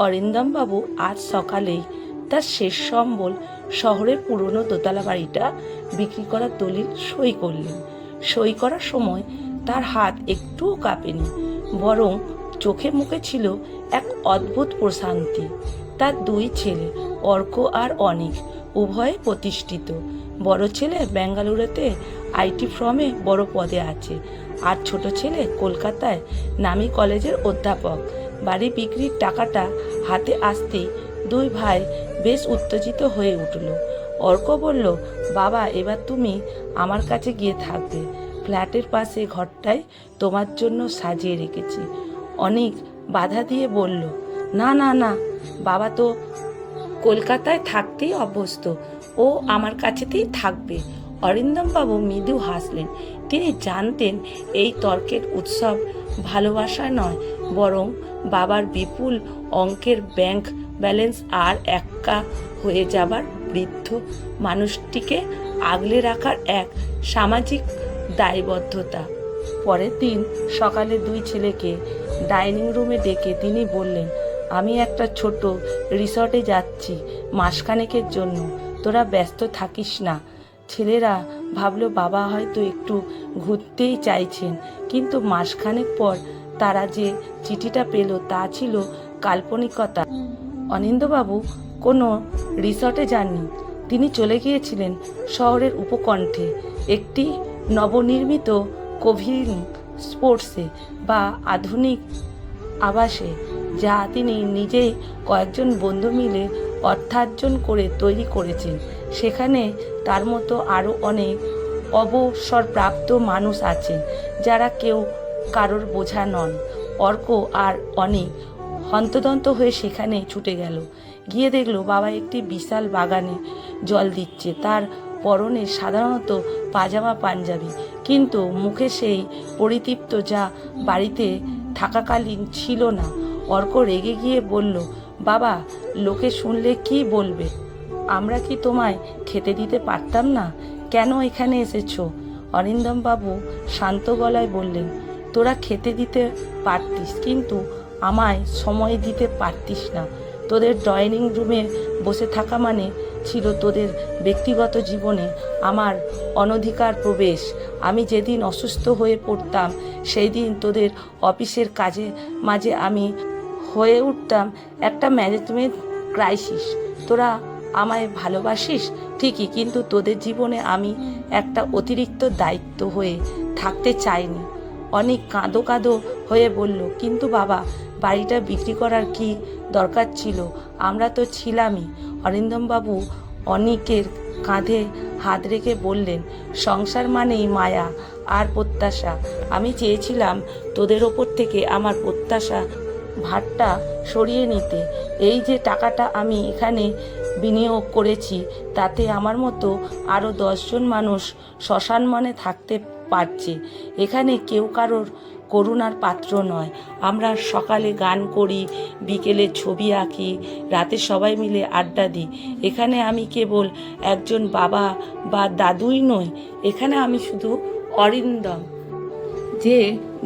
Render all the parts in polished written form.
অরিন্দমবাবু আজ সকালেই তার শেষ সম্বল শহরের পুরনো দোতলা বাড়িটা বিক্রি করার দলিল সই করলেন। সই করার সময় তার হাত একটুও কাঁপেনি, বরং চোখে মুখে ছিল এক অদ্ভুত প্রশান্তি। তার দুই ছেলে অর্ক আর অনিক উভয়ে প্রতিষ্ঠিত। বড় ছেলে বেঙ্গালুরুতে আইটি ফার্মে বড় পদে আছে, আর ছোট ছেলে কলকাতায় নামী কলেজের অধ্যাপক। বাড়ি বিক্রির টাকাটা হাতে আসতেই দুই ভাই বেশ উত্তেজিত হয়ে উঠল। অর্ক বলল, বাবা, এবার তুমি আমার কাছে গিয়ে থাকবে। ফ্ল্যাটের পাশে ঘরটায় তোমার জন্য সাজিয়ে রেখেছি। অনিক বাধা দিয়ে বলল, না না না, বাবা তো কলকাতায় থাকতেই অভ্যস্ত, ও আমার কাছেতেই থাকবে। অরিন্দমবাবু মৃদু হাসলেন। তিনি জানতেন এই তর্কের উৎসব ভালোবাসায় নয়, বরং বাবার বিপুল অঙ্কের ব্যাংক ব্যালেন্স আর একা হয়ে যাবার বৃদ্ধ মানুষটিকে আগলে রাখার এক সামাজিক দায়বদ্ধতা। পরের দিন সকালে দুই ছেলেকে ডাইনিং রুমে ডেকে তিনি বললেন, আমি একটা ছোট রিসর্টে যাচ্ছি মাসখানেকের জন্য, তোরা ব্যস্ত থাকিস না। ছেলেরা ভাবলো বাবা হয়তো একটু ঘুরতেই চাইছেন, কিন্তু মাসখানেক পর তারা যে চিঠিটা পেল তা ছিল কাল্পনিকতা। অনিন্দবাবু কোনো রিসর্টে যাননি, তিনি চলে গিয়েছিলেন শহরের উপকণ্ঠে একটি নবনির্মিত কোভিং স্পোর্টসে বা আধুনিক আবাসে, যা তিনি নিজেই কয়েকজন বন্ধু মিলে অর্থার্জন করে তৈরি করেছেন। সেখানে তার মতো আরও অনেক অবসরপ্রাপ্ত মানুষ আছেন, যারা কেউ কারোর বোঝা নন। অর্ক আর অনেক হন্তদন্ত হয়ে সেখানে ছুটে গেল। গিয়ে দেখল বাবা একটি বিশাল বাগানে জল দিচ্ছে। তার পরনে সাধারণত পাজামা পাঞ্জাবি, কিন্তু মুখে সেই পরিতৃপ্ত যা বাড়িতে থাকাকালীন ছিল না। অর্ক রেগে গিয়ে বলল, বাবা, লোকে শুনলে কি বলবে? আমরা কি তোমায় খেতে দিতে পারতাম না? কেন এখানে এসেছো? অরিন্দমবাবু শান্ত গলায় বললেন, তোরা খেতে দিতে পারতিস, কিন্তু আমায় সময় দিতে পারতিস না। তোদের ডাইনিং রুমে বসে থাকা মানে ছিল তোদের ব্যক্তিগত জীবনে আমার অনধিকার প্রবেশ। আমি যেদিন অসুস্থ হয়ে পড়তাম, সেই দিন তোদের অফিসের কাজে মাঝে আমি হয়ে উঠতাম একটা ম্যানেজমেন্ট ক্রাইসিস। তোরা আমায় ভালোবাসিস ঠিকই, কিন্তু তোদের জীবনে আমি একটা অতিরিক্ত দায়িত্ব হয়ে থাকতে চাইনি। অনেক কাঁদো কাঁদো হয়ে বলল, কিন্তু বাবা, বাড়িটা বিক্রি করার কি দরকার ছিল? আমরা তো ছিলামই। অরিন্দমবাবু অনিকের কাঁধে হাত রেখে বললেন, সংসার মানেই মায়া আর প্রত্যাশা। আমি চেয়েছিলাম তোদের ওপর থেকে আমার প্রত্যাশা ভারটা সরিয়ে নিতে। এই যে টাকাটা আমি এখানে বিনিয়োগ করেছি, তাতে আমার মতো আরও 10 জন মানুষ শ্মশান থাকতে পারছে। এখানে কেউ কারোর করুণার পাত্র নয়। আমরা সকালে গান করি, বিকেলে ছবি আঁকি, রাতে সবাই মিলে আড্ডা দিই। এখানে আমি কেবল একজন বাবা বা দাদুই নই, এখানে আমি শুধু অরিন্দম, যে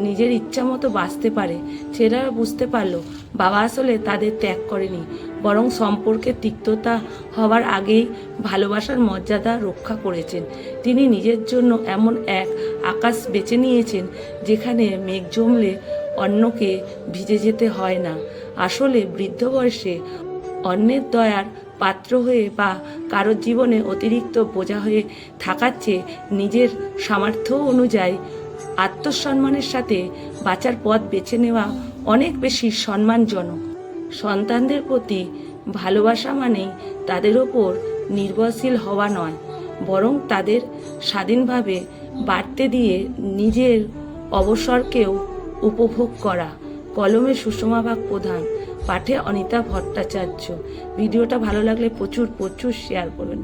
নিজের ইচ্ছা মতো বাঁচতে পারে। ছেলেরা বুঝতে পারলো বাবা আসলে তাদের ত্যাগ করেনি, বরং সম্পর্কের তিক্ততা হওয়ার আগেই ভালোবাসার মর্যাদা রক্ষা করেছেন। তিনি নিজের জন্য এমন এক আকাশ বেছে নিয়েছেন যেখানে মেঘ জমলে অন্যকে ভিজে যেতে হয় না। আসলে বৃদ্ধ বয়সে অন্যের দয়ার পাত্র হয়ে বা কারোর জীবনে অতিরিক্ত বোঝা হয়ে থাকার চেয়ে নিজের সামর্থ্য অনুযায়ী আত্মসম্মানের সাথে বাঁচার পথ বেছে নেওয়া অনেক বেশি সম্মানজনক। সন্তানদের প্রতি ভালোবাসা মানেই তাদের ওপর নির্ভরশীল হওয়া নয়, বরং তাদের স্বাধীনভাবে বাড়তে দিয়ে নিজের অবসরকেও উপভোগ করা। কলমে সুষমা বাগ প্রধান, পাঠে অনিতা ভট্টাচার্য। ভিডিওটা ভালো লাগলে প্রচুর শেয়ার করবেন।